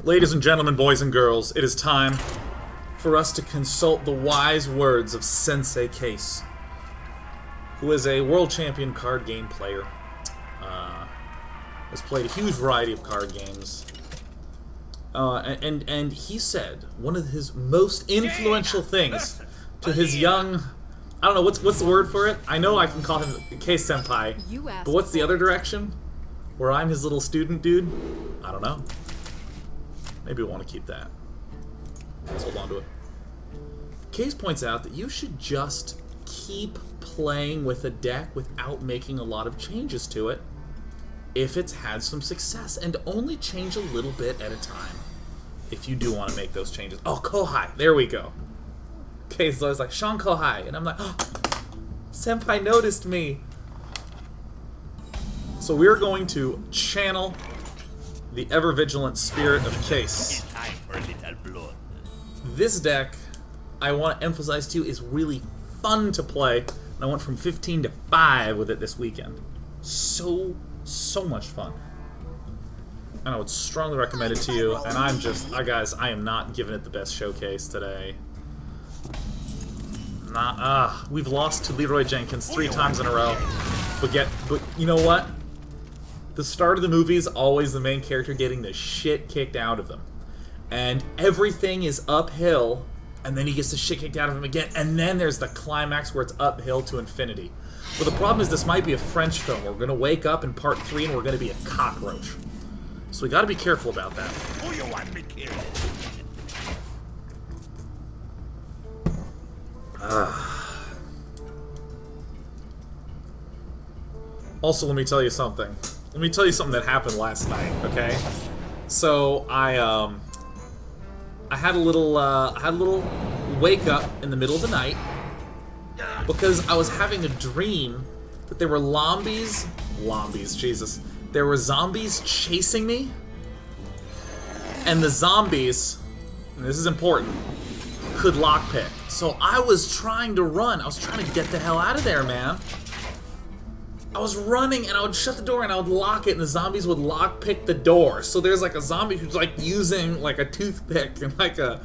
Ladies and gentlemen, boys and girls, it is time for us to consult the wise words of Sensei Case, who is a world champion card game player. Has played a huge variety of card games. And he said one of his most influential things to his young... I don't know, what's the word for it? I know I can call him Case Senpai, but what's the other direction? Where I'm his little student dude? I don't know. Maybe we want to keep that. Let's hold on to it. Case points out that you should just keep playing with a deck without making a lot of changes to it if it's had some success, and only change a little bit at a time if you do want to make those changes. Oh, Kohai! There we go. Case is always like, Sean Kohai, and I'm like, oh, Senpai noticed me! So we're going to channel the ever-vigilant spirit of Case. This deck, I want to emphasize to you, is really fun to play, and I went from 15 to 5 with it this weekend. So much fun. And I would strongly recommend it to you, and I'm just, guys, I am not giving it the best showcase today. We've lost to Leroy Jenkins 3 times in a row. But you know what? The start of the movie is always the main character getting the shit kicked out of them. And everything is uphill, and then he gets the shit kicked out of him again, and then there's the climax where it's uphill to infinity. But the problem is this might be a French film. We're going to wake up in part 3 and we're going to be a cockroach. So we got to be careful about that. Who you want me killed? Also, let me tell you something. Let me tell you something that happened last night, okay? So I had a little wake up in the middle of the night because I was having a dream that there were Jesus. There were zombies chasing me, and the zombies, and this is important, could lockpick. So I was trying to run. I was trying to get the hell out of there, man. I was running, and I would shut the door, and I would lock it, and the zombies would lockpick the door. So there's like a zombie who's like using like a toothpick and like a...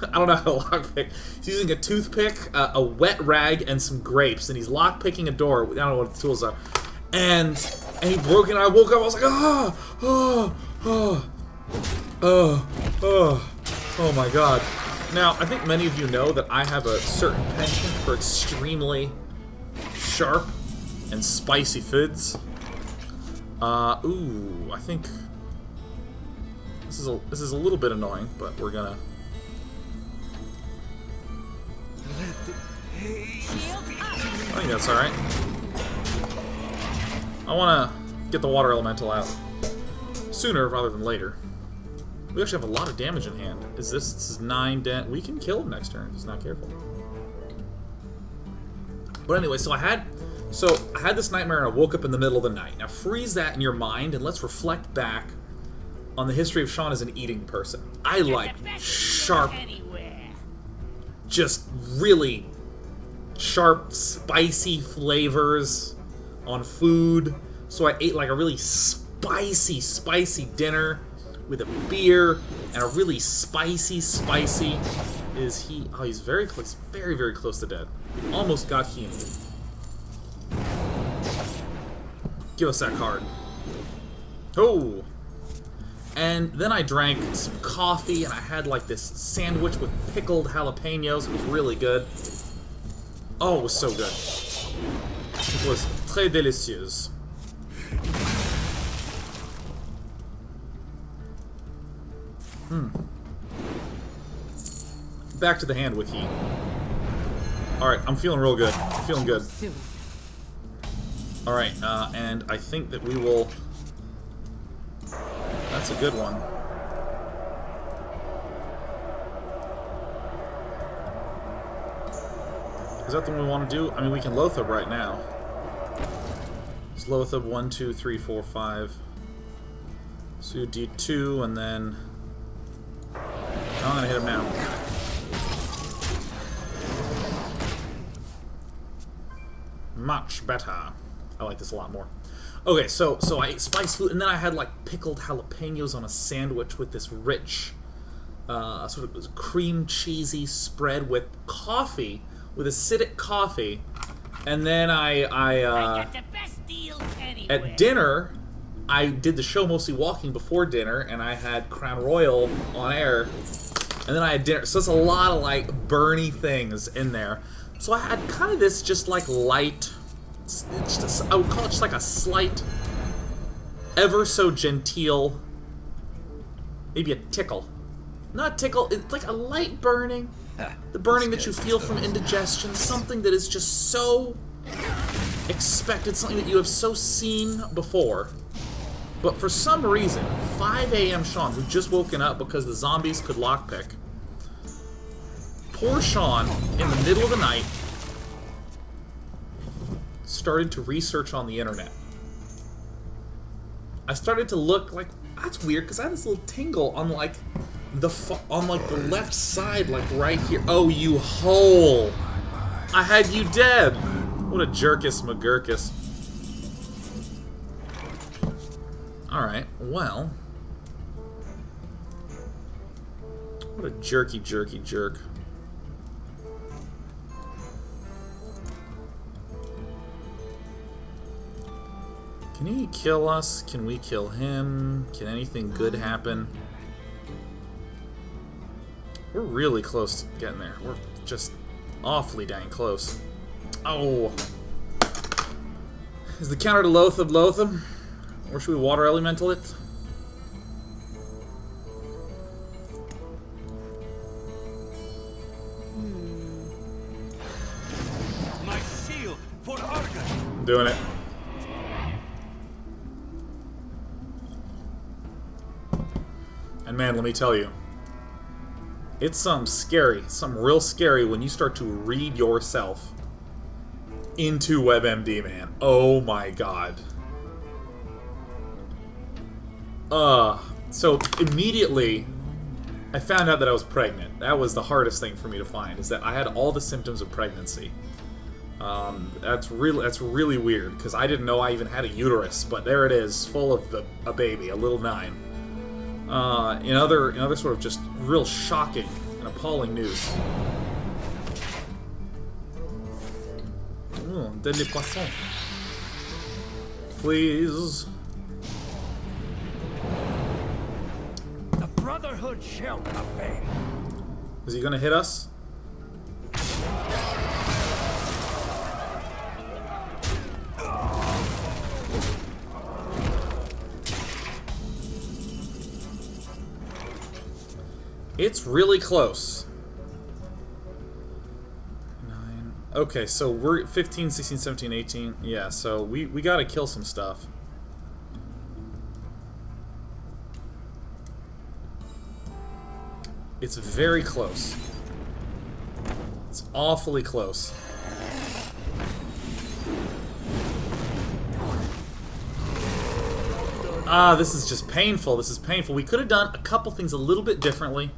I don't know how to lockpick. He's using a toothpick, a wet rag, and some grapes, and he's lockpicking a door. I don't know what the tools are. And he broke it, and I woke up, I was like, oh my god. Now, I think many of you know that I have a certain penchant for extremely sharp and spicy foods. I think this is a little bit annoying, but we're gonna... I think that's alright. I wanna get the water elemental out sooner rather than later. We actually have a lot of damage in hand. This is 9 damage. We can kill him next turn if he's not careful. But anyway, so I had this nightmare and I woke up in the middle of the night. Now freeze that in your mind and let's reflect back on the history of Sean as an eating person. I like sharp, just really sharp, spicy flavors on food. So I ate like a really spicy dinner with a beer and a really spicy is he... Oh, he's very close, very close to dead. Almost got healed. Give us that card. Oh! And then I drank some coffee and I had like this sandwich with pickled jalapenos. It was really good. Oh, it was so good. It was très délicieux. Back to the hand with heat. Alright, I'm feeling real good. I'm feeling good. Alright, and I think that we will... That's a good one. Is that the one we want to do? I mean, we can Lothab right now. It's Lothab 1, 2, 3, 4, 5. So D2, and then... I'm gonna hit him now. Much better. I like this a lot more. Okay, so I ate spice food, and then I had like pickled jalapenos on a sandwich with this rich, sort of cream cheesy spread with coffee, with acidic coffee, and then I got the best deals anywhere. At dinner, I did the show mostly walking before dinner, and I had Crown Royal on air, and then I had dinner. So it's a lot of like burny things in there. So I had kind of this just like light. It's just, I would call it just like a slight, ever so genteel, maybe a tickle. Not tickle, it's like a light burning. The burning that you feel from indigestion, something that is just so expected, something that you have so seen before. But for some reason, 5 a.m. Sean, who just woken up because the zombies could lockpick, poor Sean, in the middle of the night, started to research on the internet. I started to look like, that's weird, because I had this little tingle on like the left side, like right here. Oh, you hole! I had you dead. What a jerkus McGurkus. All right, well, what a jerky jerk. Can he kill us? Can we kill him? Can anything good happen? We're really close to getting there. We're just awfully dang close. Oh. Is the counter to Loatham? Or should we water elemental it? My shield for Argus. I'm doing it. And man, let me tell you, it's something scary, something real scary when you start to read yourself into WebMD, man. Oh my god. So immediately, I found out that I was pregnant. That was the hardest thing for me to find, is that I had all the symptoms of pregnancy. That's really weird, because I didn't know I even had a uterus, but there it is, full of a baby, a little 9. In other sort of just real shocking and appalling news. Ooh, deadly poisson. Please. The Brotherhood shall not fail. Is he gonna hit us? It's really close. 9. Okay, so we're 15, 16, 17, 18. Yeah, so we gotta kill some stuff. It's very close. It's awfully close. Ah, this is just painful. This is painful. We could have done a couple things a little bit differently.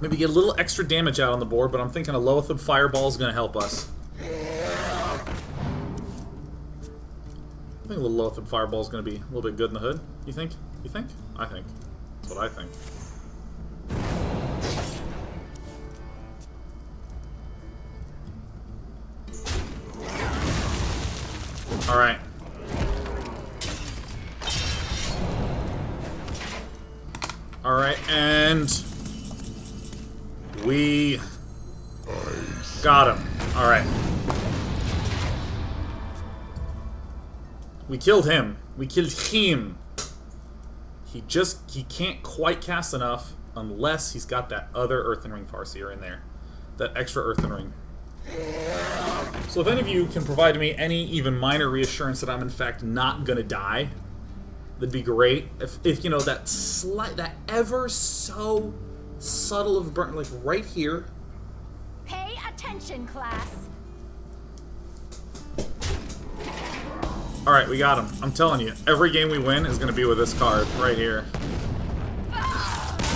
Maybe get a little extra damage out on the board, but I'm thinking a Loatham Fireball is going to help us. I think a little Loatham Fireball is going to be a little bit good in the hood. You think? You think? I think. That's what I think. Alright. Alright, and we got him. Alright. We killed him. We killed him. He can't quite cast enough unless he's got that other Earthen Ring Farseer in there. That extra Earthen Ring. So if any of you can provide me any even minor reassurance that I'm in fact not gonna die, that'd be great. If you know, that ever so subtle of burn, like right here. Pay attention, class. Alright, we got him. I'm telling you, every game we win is gonna be with this card right here.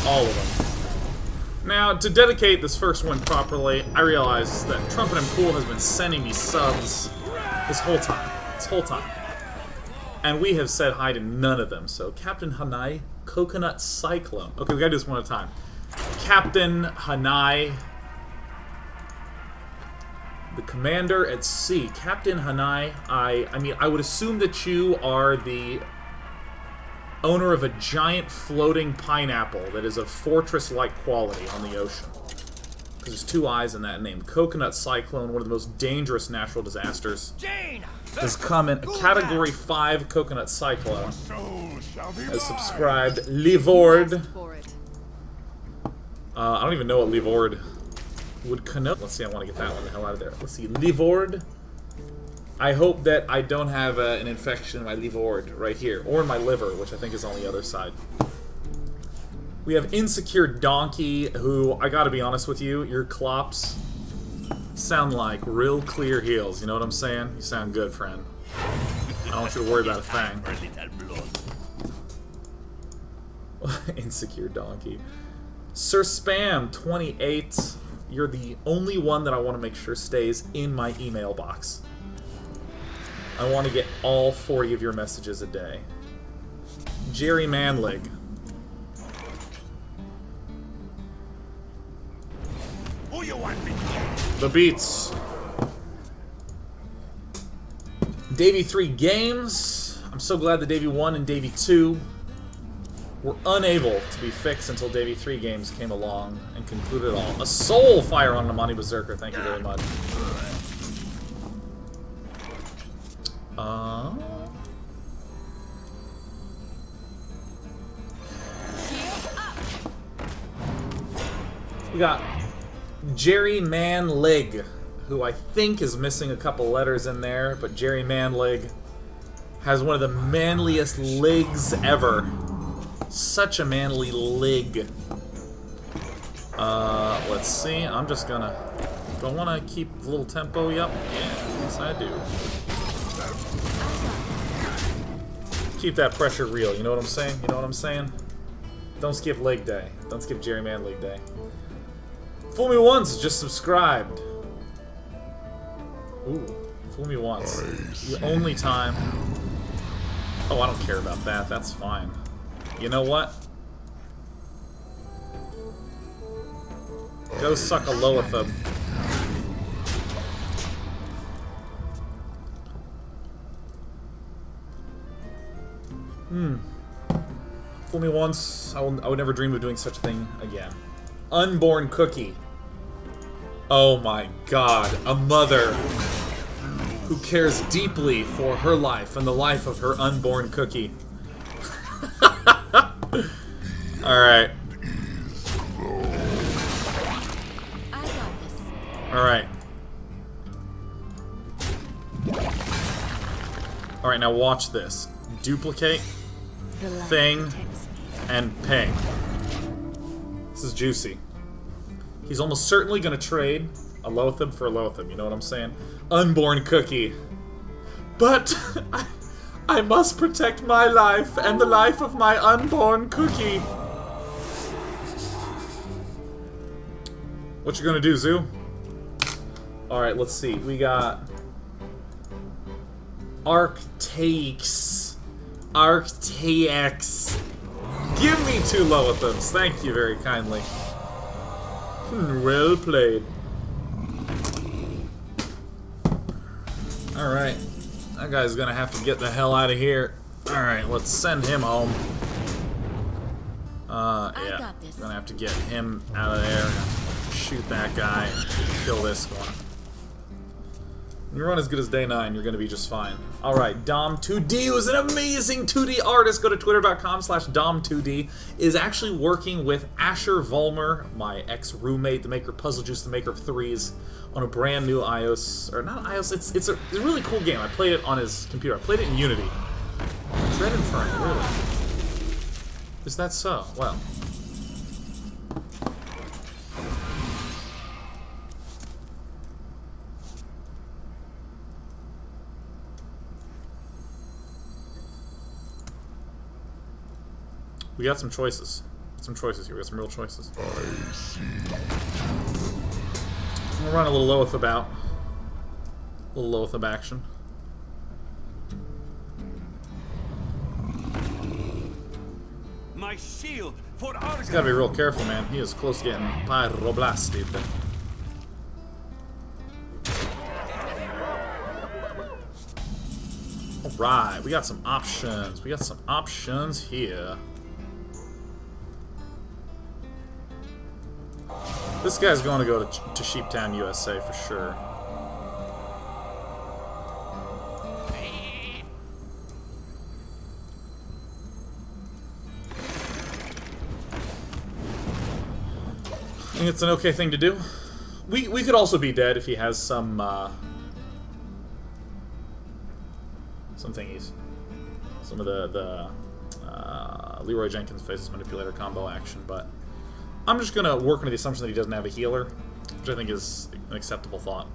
All of them. Now, to dedicate this first one properly, I realize that Trumpet and Pool has been sending me subs this whole time. This whole time. And we have said hi to none of them. So, Captain Hanai, Coconut Cyclone. Okay, we gotta do this one at a time. Captain Hanai, the commander at sea. Captain Hanai, I mean, I would assume that you are the owner of a giant floating pineapple that is of fortress-like quality on the ocean. Because there's two eyes in that name. Coconut Cyclone, one of the most dangerous natural disasters, has come in. A Category 5 Coconut Cyclone has subscribed. Livord. I don't even know what Livord would connote. Let's see, I want to get that one the hell out of there. Let's see, Livord. I hope that I don't have an infection in my Livord right here, or in my liver, which I think is on the other side. We have Insecure Donkey, who, I gotta be honest with you, your clops sound like real clear heels, you know what I'm saying? You sound good, friend. I don't want you to worry about a thing. Insecure Donkey. Sir Spam 28, you're the only one that I want to make sure stays in my email box. I want to get all 40 of your messages a day. Jerry Manlig. Who you want me? The Beats. Davey 3 Games. I'm so glad that Davey 1 and Davey 2 were unable to be fixed until Davey 3 Games came along and concluded it all. A soul fire on Namani Berserker, thank you very much. We got Jerry Manlig, who I think is missing a couple letters in there, but Jerry Manlig has one of the manliest ligs ever. Such a manly lig. Let's see. I'm just gonna... Do I want to keep a little tempo? Yep. Yeah, yes I do. Keep that pressure real, you know what I'm saying? You know what I'm saying? Don't skip leg day. Don't skip Jerry Man leg day. Fool Me Once just subscribed. Ooh, fool me once. The only time... Oh, I don't care about that. That's fine. You know what? Go suck a Loathub. Fool me once, I would never dream of doing such a thing again. Unborn Cookie. Oh my god, a mother who cares deeply for her life and the life of her unborn cookie. Alright. Alright. Alright, now watch this. Duplicate, thing, and ping. This is juicy. He's almost certainly going to trade a Loatheb for a Loatheb, you know what I'm saying? Unborn Cookie. But I must protect my life and the life of my unborn cookie. What you gonna do, Zoo? Alright, let's see. We got Arctaix. Arctaix. Give me 2 Loathebs. Thank you very kindly. Well played. Alright. That guy's gonna have to get the hell out of here. Alright, let's send him home. Yeah. Gonna have to get him out of there. Shoot that guy. Kill this one. When you run as good as day 9, you're gonna be just fine. Alright, Dom2D, who's an amazing 2D artist, go to twitter.com/Dom2D, is actually working with Asher Vollmer, my ex-roommate, the maker of Puzzle Juice, the maker of Threes, on a brand new iOS, or not iOS, it's a really cool game. I played it on his computer. I played it in Unity. Dread Inferno, really? Is that so? Well. We got some choices. some choices here. We got some real choices. We'll run a little Loathab out. A little Loathab action. My shield for Argon. He's gotta be real careful, man. He is close to getting pyroblasted. Alright, we got some options. We got some options here. This guy's going to go to Sheeptown, USA for sure. I think it's an okay thing to do. We could also be dead if he has some thingies. Some of the Leroy Jenkins Faces Manipulator combo action, but I'm just gonna work under the assumption that he doesn't have a healer, which I think is an acceptable thought.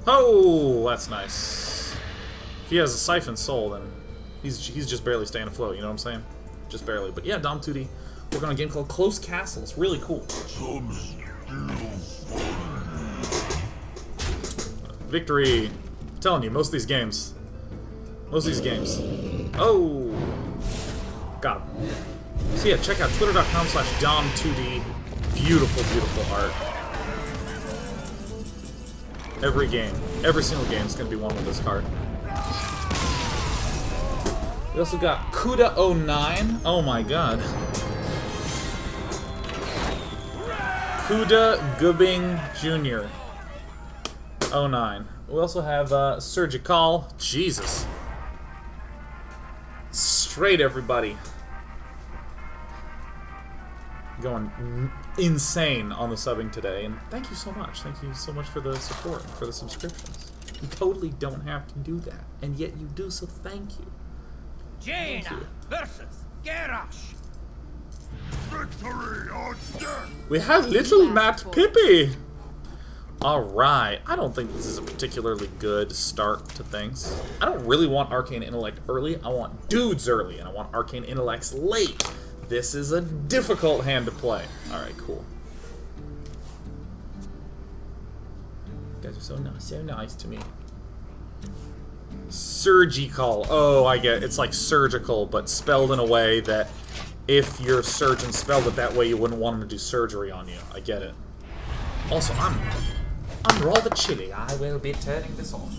Oh, that's nice. If he has a Siphon Soul, then he's just barely staying afloat, you know what I'm saying? Just barely. But yeah, Dom 2D working on a game called Close Castle. It's really cool. Victory. I'm telling you, most of these games. Oh! Got him. So yeah, check out twitter.com/Dom2D. Beautiful, beautiful art. Every game, every single game is going to be won with this card. We also got Kuda09. Oh my god. Kuda Gubbing Jr. 09. We also have Surgical. Jesus. Straight, everybody. Going insane on the subbing today, and thank you so much. Thank you so much for the support, for the subscriptions. You totally don't have to do that, and yet you do, so thank you. Jaina versus Garrosh. Victory or death! We have little Matt Pippi! Alright, I don't think this is a particularly good start to things. I don't really want Arcane Intellect early, I want dudes early, and I want Arcane Intellects late. This is a difficult hand to play. Alright, cool. You guys are so nice to me. Surgical. Oh, I get it. It's like surgical, but spelled in a way that if your surgeon spelled it that way, you wouldn't want him to do surgery on you. I get it. Also, I'm rather chilly. I will be turning this off.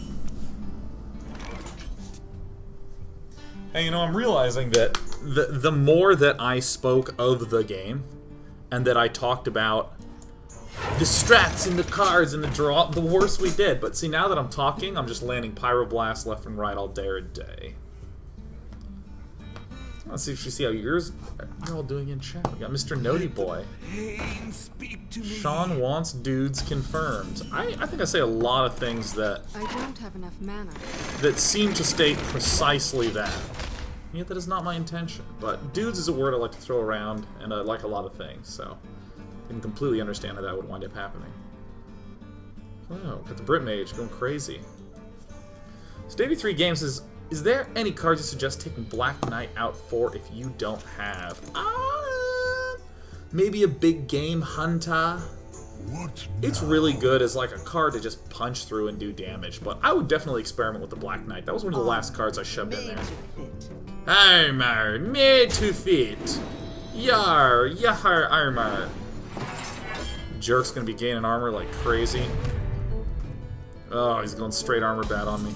Hey, you know, I'm realizing that the more that I spoke of the game, and that I talked about the strats and the cards and the draw, the worse we did. But see, now that I'm talking, I'm just landing Pyroblast left and right all day. Let's see if you see how you're all doing in chat. We got Mr. Noti Boy. Sean wants dudes confirmed. I think I say a lot of things that I don't have enough mana. that seem to state precisely that. Yet that is not my intention. But dudes is a word I like to throw around, and I like a lot of things, so I can completely understand how that would wind up happening. Oh, got the Brit Mage going crazy. So 83 Games says, is there any cards you suggest taking Black Knight out for if you don't have? Maybe a big game hunter. It's really good as like a card to just punch through and do damage, but I would definitely experiment with the Black Knight. That was one of the last cards I shoved in there. Armor, made to fit. Yar, armor. Jerk's gonna be gaining armor like crazy. Oh, he's going straight armor bat on me.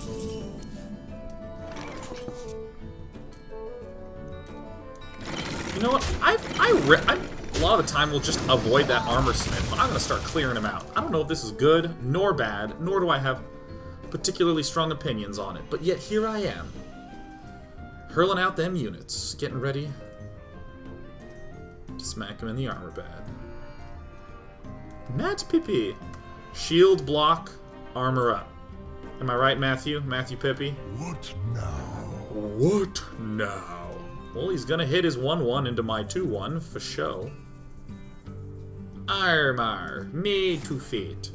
You know what? I a lot of the time will just avoid that armor smith, but I'm gonna start clearing him out. I don't know if this is good nor bad, nor do I have particularly strong opinions on it, but yet here I am, hurling out them units, getting ready to smack him in the armor bat. Matt Pippi, shield block, armor up. Am I right, Matthew? Matthew Pippi? What now? What now? Well, he's gonna hit his 1-1 into my 2-1 for show. Armor, made to fit.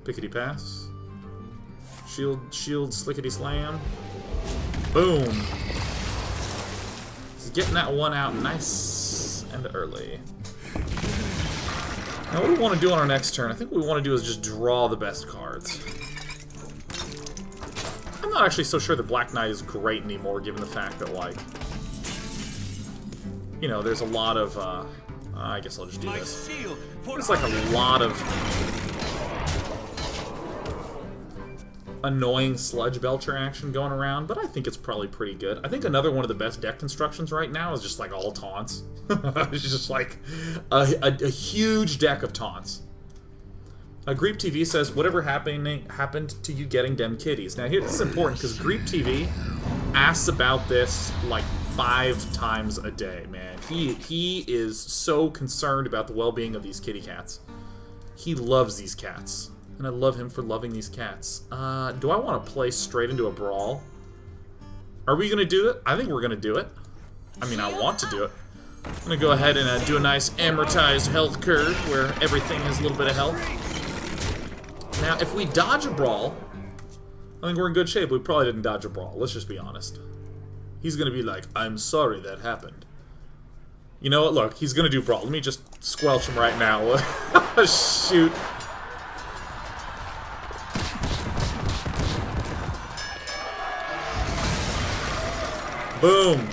Pickety pass. Shield, slickety slam. Boom. He's getting that one out nice and early. Now what do we want to do on our next turn? I think what we want to do is just draw the best cards. I'm not actually so sure that Black Knight is great anymore, given the fact that, like, you know, there's a lot of, I guess I'll just do this. There's like a lot of annoying Sludge Belcher action going around, but I think it's probably pretty good. I think another one of the best deck constructions right now is just like all taunts. It's just like a huge deck of taunts. Greep TV says, whatever happened to you getting dem kitties? Now here, this is important because Greep TV asks about this like 5 times a day, man. He is so concerned about the well-being of these kitty cats. He loves these cats. And I love him for loving these cats. Do I want to play straight into a brawl? Are we going to do it? I think we're going to do it. I mean, I want to do it. I'm going to go ahead and do a nice amortized health curve where everything has a little bit of health. Now, if we dodge a brawl, I think we're in good shape. We probably didn't dodge a brawl. Let's just be honest. He's going to be like, I'm sorry that happened. You know what? Look, he's going to do brawl. Let me just squelch him right now. Shoot. Boom.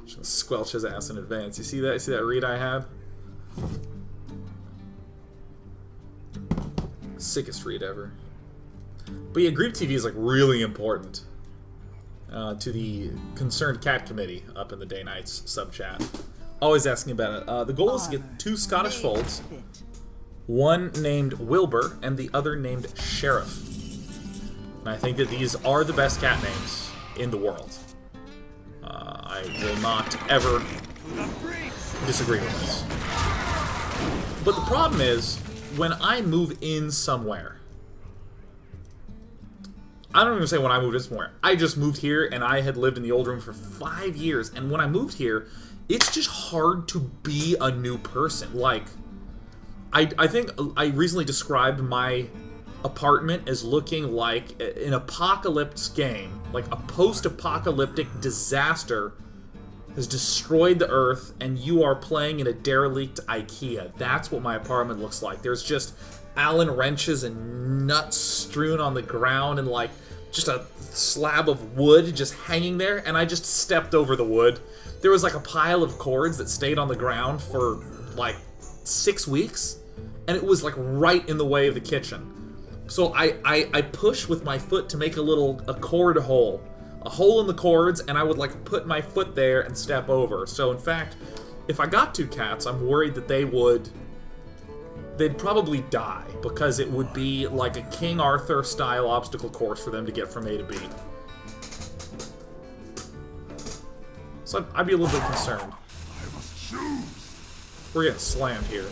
Just squelch his ass in advance. You see that? You see that read I had? Sickest read ever. But yeah, Greep TV is like really important to the Concerned Cat Committee up in the Day Nights sub chat. Always asking about it. The goal is to get 2 Scottish folds. One named Wilbur, and the other named Sheriff. And I think that these are the best cat names in the world. I will not ever disagree with this. But the problem is, when I move in somewhere, I don't even say when I moved in somewhere. I just moved here, and I had lived in the old room for 5 years. And when I moved here, it's just hard to be a new person. Like, I think I recently described my apartment as looking like an apocalypse game. Like a post-apocalyptic disaster has destroyed the earth and you are playing in a derelict IKEA. That's what my apartment looks like. There's just Allen wrenches and nuts strewn on the ground and like just a slab of wood just hanging there, and I just stepped over the wood. There was like a pile of cords that stayed on the ground for like 6 weeks, and it was like right in the way of the kitchen. So I push with my foot to make a cord hole. A hole in the cords, and I would like put my foot there and step over. So in fact, if I got 2 cats, I'm worried that they'd probably die, because it would be like a King Arthur style obstacle course for them to get from A to B. So I'd be a little bit concerned. We're getting slammed here.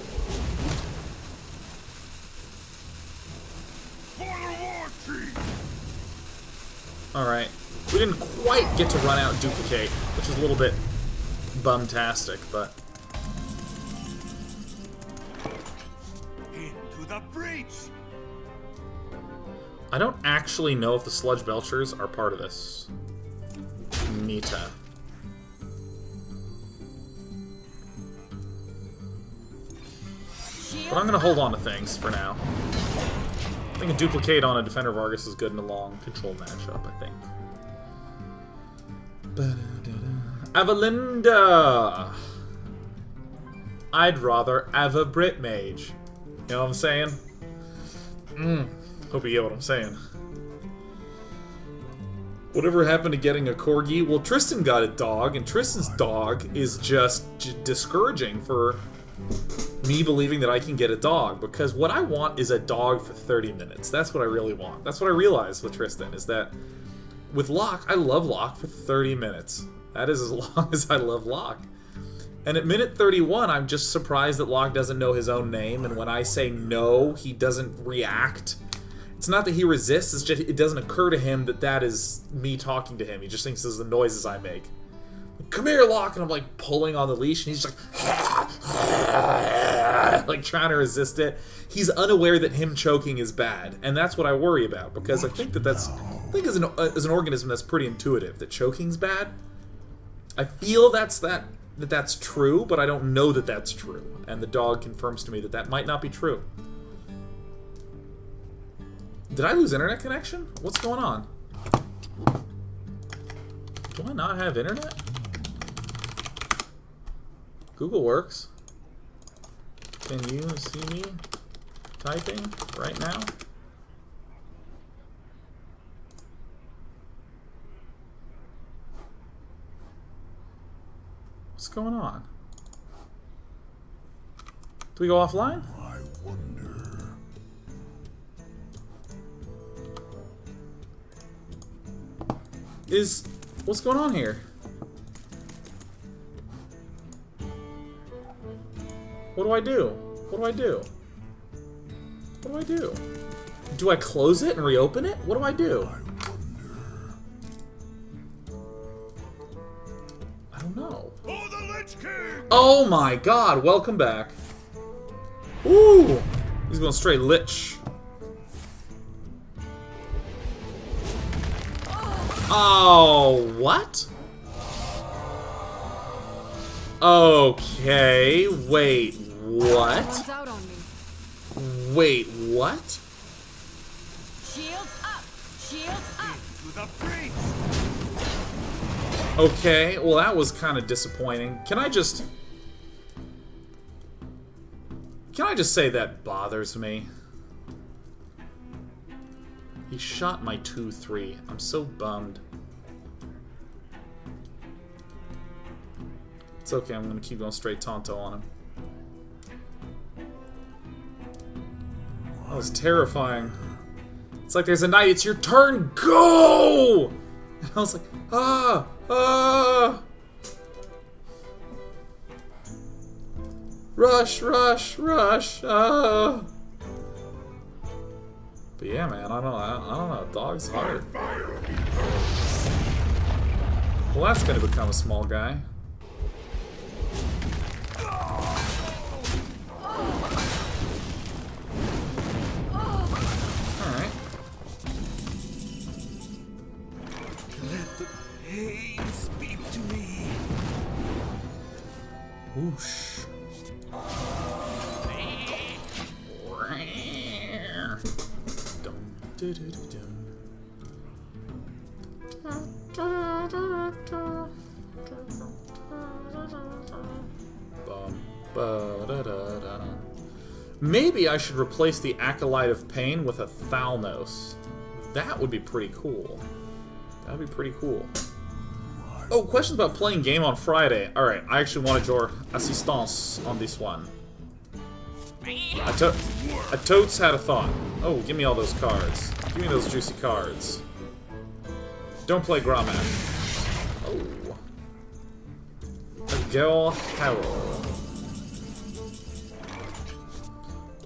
Alright. We didn't quite get to run out and duplicate, which is a little bit bumtastic, but... Into the breach! I don't actually know if the Sludge Belchers are part of this meta. But I'm gonna hold on to things for now. I think a duplicate on a Defender of Argus is good in a long control matchup, I think. Avalinda! I'd rather have a Brit Mage. You know what I'm saying? Hope you get what I'm saying. Whatever happened to getting a Corgi? Well, Tristan got a dog, and Tristan's dog is just discouraging for me believing that I can get a dog, because what I want is a dog for 30 minutes. That's what I really want. That's what I realized with Tristan, is that with Locke, I love Locke for 30 minutes. That is as long as I love Locke. And at minute 31, I'm just surprised that Locke doesn't know his own name, and when I say no, he doesn't react. It's not that he resists, it's just it doesn't occur to him that that is me talking to him. He just thinks this is the noises I make. Come here, Locke, and I'm like pulling on the leash, and he's just like... like trying to resist it. He's unaware that him choking is bad, and that's what I worry about, because I think as an organism that's pretty intuitive that choking's bad. I feel that's true, but I don't know that that's true, and the dog confirms to me that that might not be true. Did I lose internet connection? What's going on? Do I not have internet? Google works. Can you see me typing right now? What's going on? Do we go offline? I wonder. What's going on here? What do I do? What do I do? What do I do? Do I close it and reopen it? What do I do? I don't know. Oh, the Lich King! Oh my god, welcome back. Ooh! He's going straight lich. Oh, what? Okay, wait, what? Wait, what? Shields up! Shields up! To the breach! Okay, well that was kind of disappointing. Can I just say that bothers me? He shot my 2-3. I'm so bummed. It's okay, I'm gonna keep going straight Tonto on him. That was terrifying. It's like there's a knight, it's your turn, go! And I was like, ah! Rush, rush, rush, But yeah, man, I don't know, dog's hard. Well, that's gonna become a small guy. Alright. Let the pain speak to me. Whoosh. Maybe I should replace the Acolyte of Pain with a Thalnos. That would be pretty cool. That would be pretty cool. Oh, questions about playing game on Friday. Alright, I actually wanted your assistance on this one. I totes had a thought. Oh, give me all those cards. Give me those juicy cards. Don't play Grommash. Oh. A girl Harrow.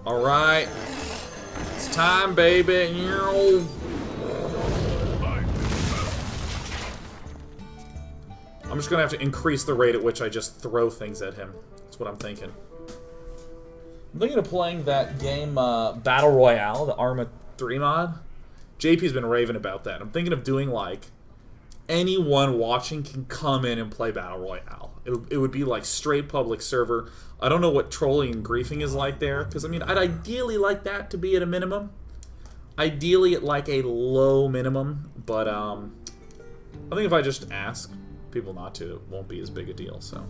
Alright. It's time, baby. I'm just gonna have to increase the rate at which I just throw things at him. That's what I'm thinking. I'm thinking of playing that game, Battle Royale, the Arma 3 mod. JP's been raving about that. I'm thinking of doing, like, anyone watching can come in and play Battle Royale. It would be, like, straight public server. I don't know what trolling and griefing is like there, because, I mean, I'd ideally like that to be at a minimum. Ideally at, like, a low minimum, but, I think if I just ask people not to, it won't be as big a deal, so.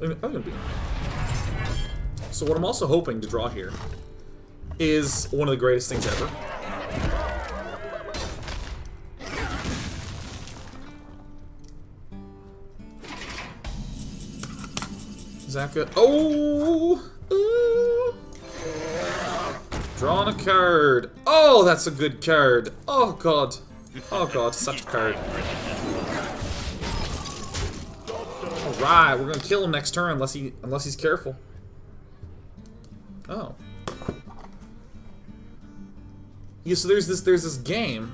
I'm gonna be alright. So what I'm also hoping to draw here is one of the greatest things ever. Is that good? Oh! Ooh. Drawing a card. Oh, that's a good card. Oh god. Oh god, such a card. Alright, we're gonna kill him next turn unless he's careful. Oh. Yeah, so there's this game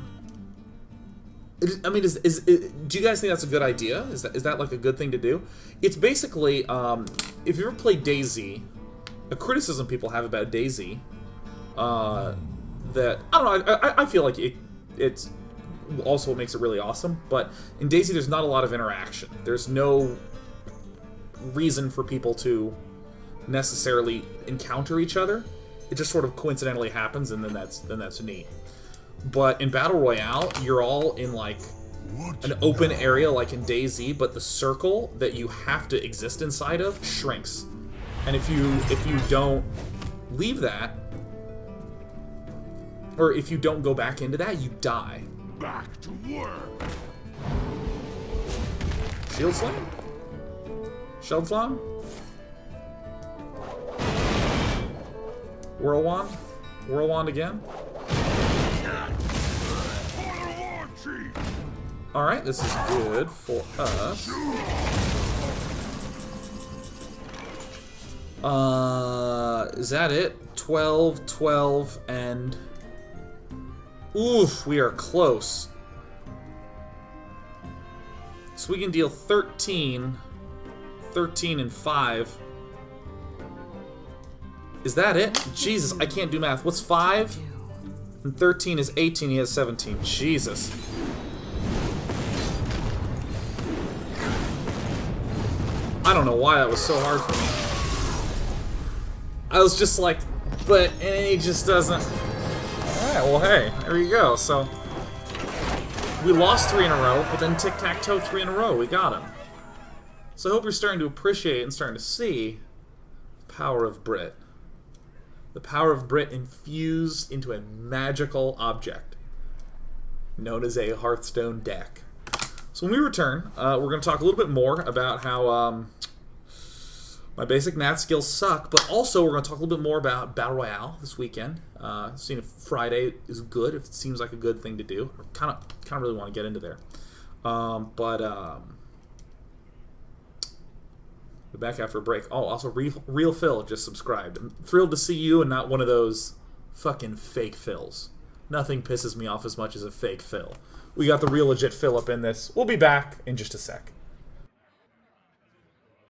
I mean, do you guys think that's a good idea? Is that like a good thing to do? It's basically, if you ever played DayZ, a criticism people have about DayZ, that I don't know. I feel like it's also what makes it really awesome. But in DayZ, there's not a lot of interaction. There's no reason for people to necessarily encounter each other. It just sort of coincidentally happens, and then that's neat. But in Battle Royale, you're all in like an open area like in DayZ, but the circle that you have to exist inside of shrinks. And if you don't leave that, or if you don't go back into that, you die. Back to work. Shield Slam? Shield Slam? Whirlwand? Whirlwand again? Alright, this is good for us. Is that it? 12, 12, and... Oof, we are close. So we can deal 13, 13 and 5. Is that it? Jesus, I can't do math. What's 5? And 13 is 18, he has 17. Jesus. I don't know why that was so hard for me. I was just like, but and he just doesn't. Alright, well hey, there you go. So we lost 3 in a row, but then tic-tac-toe 3 in a row. We got him. So I hope you're starting to appreciate and starting to see the power of Brit. The power of Brit infused into a magical object known as a Hearthstone deck. So when we return, we're going to talk a little bit more about how my basic math skills suck, but also we're going to talk a little bit more about Battle Royale this weekend. Seeing if Friday is good, if it seems like a good thing to do. I kind of really want to get into there. We're back after a break. Oh, also, Real Phil just subscribed. I'm thrilled to see you and not one of those fucking fake Phils. Nothing pisses me off as much as a fake Phil. We got the real legit Phil up in this. We'll be back in just a sec.